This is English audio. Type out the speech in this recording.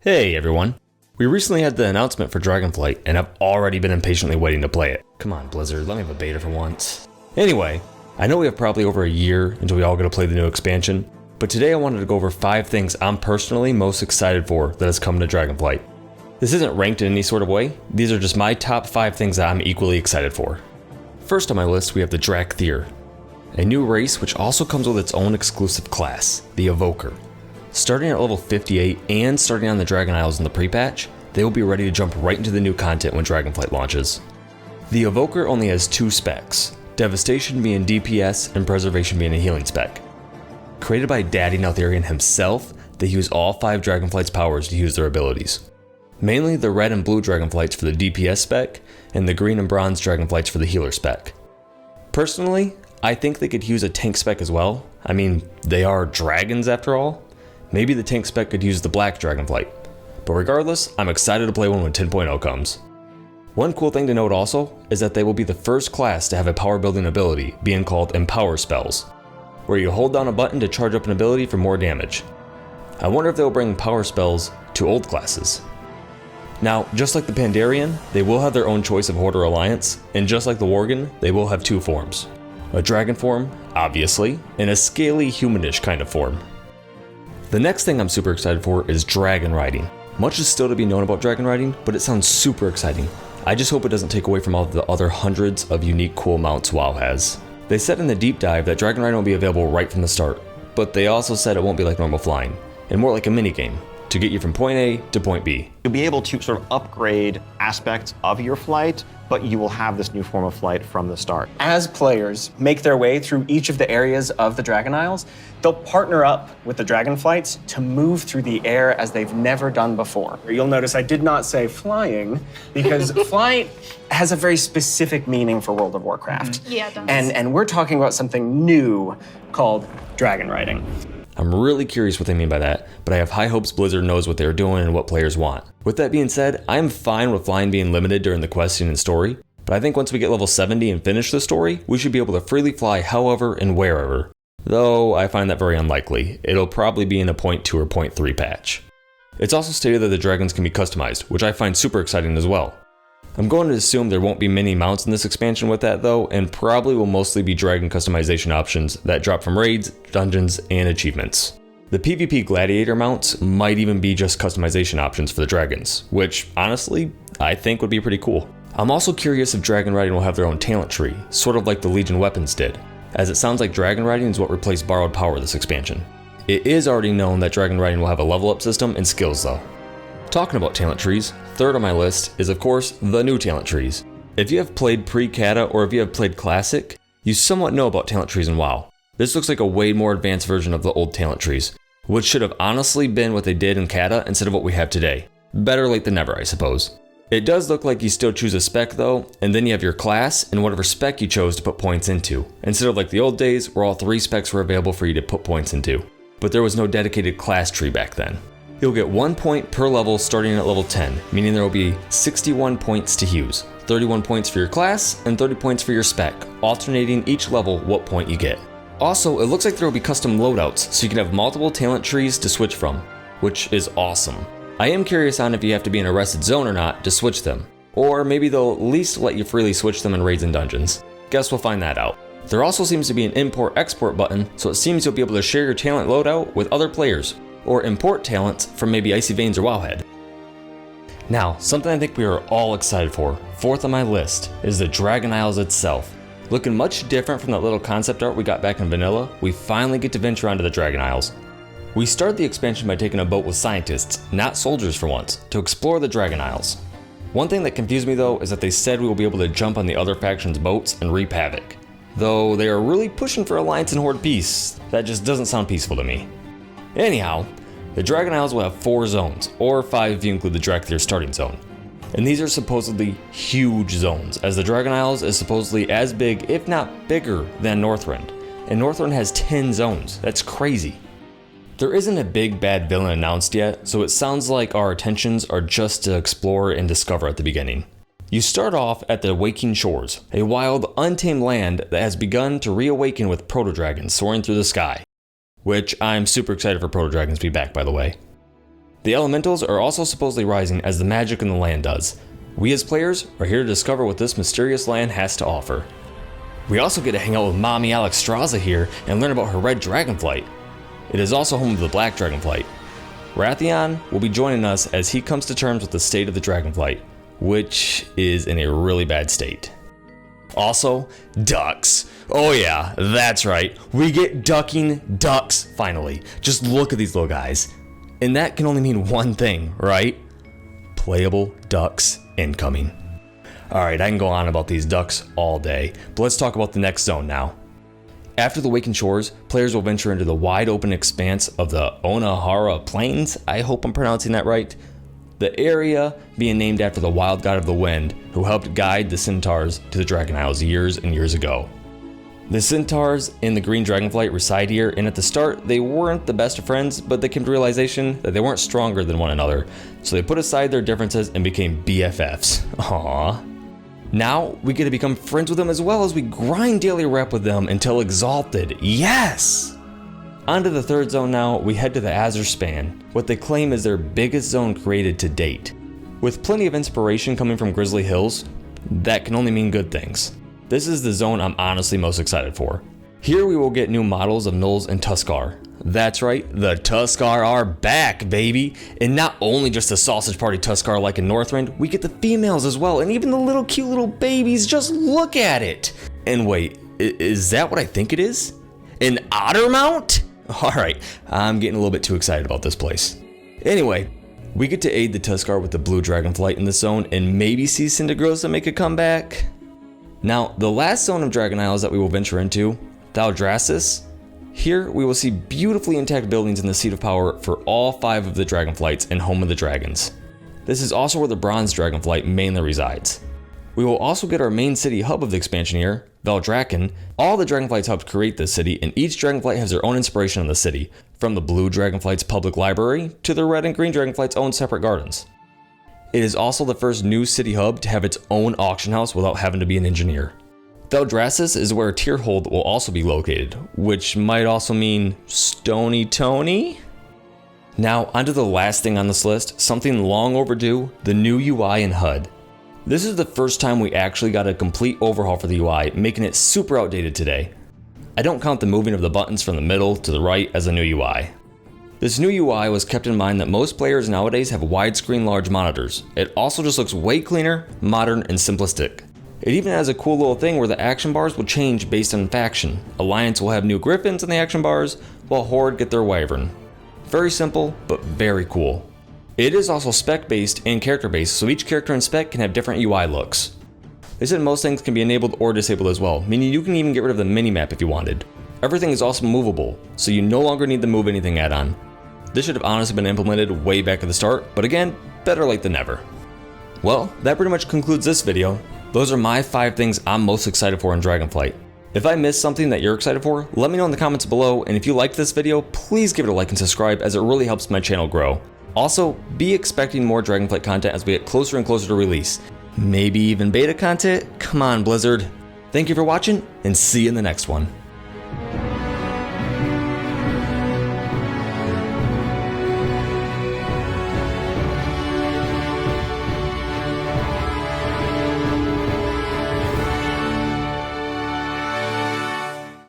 Hey everyone. We recently had the announcement for Dragonflight, and I've already been impatiently waiting to play it. Come on, Blizzard, let me have a beta for once. Anyway, I know we have probably over a year until we all get to play the new expansion, but today I wanted to go over 5 things I'm personally most excited for that has come to Dragonflight. This isn't ranked in any sort of way, these are just my top 5 things that I'm equally excited for. First on my list we have the Therak, a new race which also comes with its own exclusive class, the Evoker. Starting at level 58 and starting on the Dragon Isles in the pre-patch, they will be ready to jump right into the new content when Dragonflight launches. The Evoker only has 2 specs, Devastation being DPS and Preservation being a healing spec. Created by Daddy Neltharion himself, they use all 5 Dragonflight's powers to use their abilities. Mainly the red and blue Dragonflights for the DPS spec, and the green and bronze Dragonflights for the healer spec. Personally, I think they could use a tank spec as well. I mean, they are dragons after all. Maybe the tank spec could use the black Dragonflight. But regardless, I'm excited to play one when 10.0 comes. One cool thing to note also is that they will be the first class to have a power building ability being called Empower Spells, where you hold down a button to charge up an ability for more damage. I wonder if they will bring power spells to old classes. Now, just like the Pandarian, they will have their own choice of Horde or Alliance, and just like the Worgen, they will have 2 forms. A dragon form, obviously, and a scaly humanish kind of form. The next thing I'm super excited for is dragon riding. Much is still to be known about dragon riding, but it sounds super exciting. I just hope it doesn't take away from all the other hundreds of unique cool mounts WoW has. They said in the deep dive that dragon riding will be available right from the start, but they also said it won't be like normal flying, and more like a minigame, to get you from point A to point B. You'll be able to sort of upgrade aspects of your flight, but you will have this new form of flight from the start. As players make their way through each of the areas of the Dragon Isles, they'll partner up with the Dragonflights to move through the air as they've never done before. You'll notice I did not say flying, because flight has a very specific meaning for World of Warcraft. Yeah, it does. And we're talking about something new called dragon riding. I'm really curious what they mean by that, but I have high hopes Blizzard knows what they're doing and what players want. With that being said, I'm fine with flying being limited during the questing and story, but I think once we get level 70 and finish the story, we should be able to freely fly however and wherever. Though I find that very unlikely. It'll probably be in a 0.2 or 0.3 patch. It's also stated that the dragons can be customized, which I find super exciting as well. I'm going to assume there won't be many mounts in this expansion with that though, and probably will mostly be dragon customization options that drop from raids, dungeons, and achievements. The PvP gladiator mounts might even be just customization options for the dragons, which honestly, I think would be pretty cool. I'm also curious if dragon riding will have their own talent tree, sort of like the Legion weapons did, as it sounds like dragon riding is what replaced borrowed power this expansion. It is already known that dragon riding will have a level up system and skills though. Talking about talent trees, third on my list is of course the new talent trees. If you have played pre-Kata or if you have played Classic, you somewhat know about talent trees in WoW. This looks like a way more advanced version of the old talent trees, which should have honestly been what they did in Kata instead of what we have today. Better late than never, I suppose. It does look like you still choose a spec though, and then you have your class and whatever spec you chose to put points into, instead of like the old days where all 3 specs were available for you to put points into. But there was no dedicated class tree back then. You'll get 1 point per level starting at level 10, meaning there will be 61 points to use, 31 points for your class and 30 points for your spec, alternating each level what point you get. Also, it looks like there will be custom loadouts, so you can have multiple talent trees to switch from, which is awesome. I am curious on if you have to be in a rested zone or not to switch them, or maybe they'll at least let you freely switch them in raids and dungeons. Guess we'll find that out. There also seems to be an import-export button, so it seems you'll be able to share your talent loadout with other players, or import talents from maybe Icy Veins or Wowhead. Now, something I think we are all excited for, fourth on my list, is the Dragon Isles itself. Looking much different from that little concept art we got back in vanilla, we finally get to venture onto the Dragon Isles. We start the expansion by taking a boat with scientists, not soldiers for once, to explore the Dragon Isles. One thing that confused me though is that they said we will be able to jump on the other faction's boats and reap havoc. Though they are really pushing for alliance and horde peace, that just doesn't sound peaceful to me. Anyhow, the Dragon Isles will have 4 zones, or 5 if you include the Drakthir starting zone. And these are supposedly huge zones, as the Dragon Isles is supposedly as big, if not bigger, than Northrend. And Northrend has 10 zones, that's crazy. There isn't a big bad villain announced yet, so it sounds like our intentions are just to explore and discover at the beginning. You start off at the Waking Shores, a wild, untamed land that has begun to reawaken with proto-dragons soaring through the sky. Which I'm super excited for proto-dragons to be back, by the way. The elementals are also supposedly rising as the magic in the land does. We as players are here to discover what this mysterious land has to offer. We also get to hang out with Mommy Alexstrasza here and learn about her red dragonflight. It is also home to the black dragonflight. Wrathion will be joining us as he comes to terms with the state of the dragonflight, which is in a really bad state. Also, ducks. Oh yeah, that's right. We get ducking ducks finally. Just look at these little guys. And that can only mean one thing, right? Playable ducks incoming. Alright, I can go on about these ducks all day, but let's talk about the next zone now. After the Wakened Shores, players will venture into the wide open expanse of the Onahara Plains, I hope I'm pronouncing that right. The area being named after the wild god of the wind, who helped guide the centaurs to the Dragon Isles years and years ago. The centaurs in the green dragonflight reside here, and at the start, they weren't the best of friends, but they came to realization that they weren't stronger than one another, so they put aside their differences and became BFFs. Aww. Now, we get to become friends with them as well as we grind daily rep with them until exalted. Yes! On to the third zone now, we head to the Azure Span, what they claim is their biggest zone created to date. With plenty of inspiration coming from Grizzly Hills, that can only mean good things. This is the zone I'm honestly most excited for. Here we will get new models of Gnolls and Tuskar. That's right, the Tuskar are back, baby! And not only just the sausage party Tuskar like in Northrend, we get the females as well, and even the little cute little babies, just look at it! And wait, is that what I think it is? An otter mount? Alright, I'm getting a little bit too excited about this place. Anyway, we get to aid the Tuskar with the blue dragonflight in this zone and maybe see Cindergrosa make a comeback. Now, the last zone of Dragon Isles that we will venture into, Thaldraszus. Here, we will see beautifully intact buildings in the Seat of Power for all 5 of the Dragonflights and Home of the Dragons. This is also where the Bronze Dragonflight mainly resides. We will also get our main city hub of the expansion here, Valdrakken. All the Dragonflights helped create this city, and each Dragonflight has their own inspiration on the city, from the Blue Dragonflight's public library to the Red and Green Dragonflight's own separate gardens. It is also the first new city hub to have its own auction house without having to be an engineer. Thaldraszus is where Tierhold will also be located, which might also mean Stony Tony? Now, onto the last thing on this list, something long overdue, the new UI and HUD. This is the first time we actually got a complete overhaul for the UI, making it super outdated today. I don't count the moving of the buttons from the middle to the right as a new UI. This new UI was kept in mind that most players nowadays have widescreen large monitors. It also just looks way cleaner, modern, and simplistic. It even has a cool little thing where the action bars will change based on faction. Alliance will have new Griffins in the action bars, while Horde get their Wyvern. Very simple, but very cool. It is also spec based and character based, so each character in spec can have different UI looks. They said most things can be enabled or disabled as well, meaning you can even get rid of the minimap if you wanted. Everything is also movable, so you no longer need the Move Anything add-on. This should have honestly been implemented way back at the start, but again, better late than never. Well, that pretty much concludes this video. Those are my 5 things I'm most excited for in Dragonflight. If I missed something that you're excited for, let me know in the comments below, and if you liked this video, please give it a like and subscribe as it really helps my channel grow. Also, be expecting more Dragonflight content as we get closer and closer to release. Maybe even beta content? Come on, Blizzard. Thank you for watching, and see you in the next one.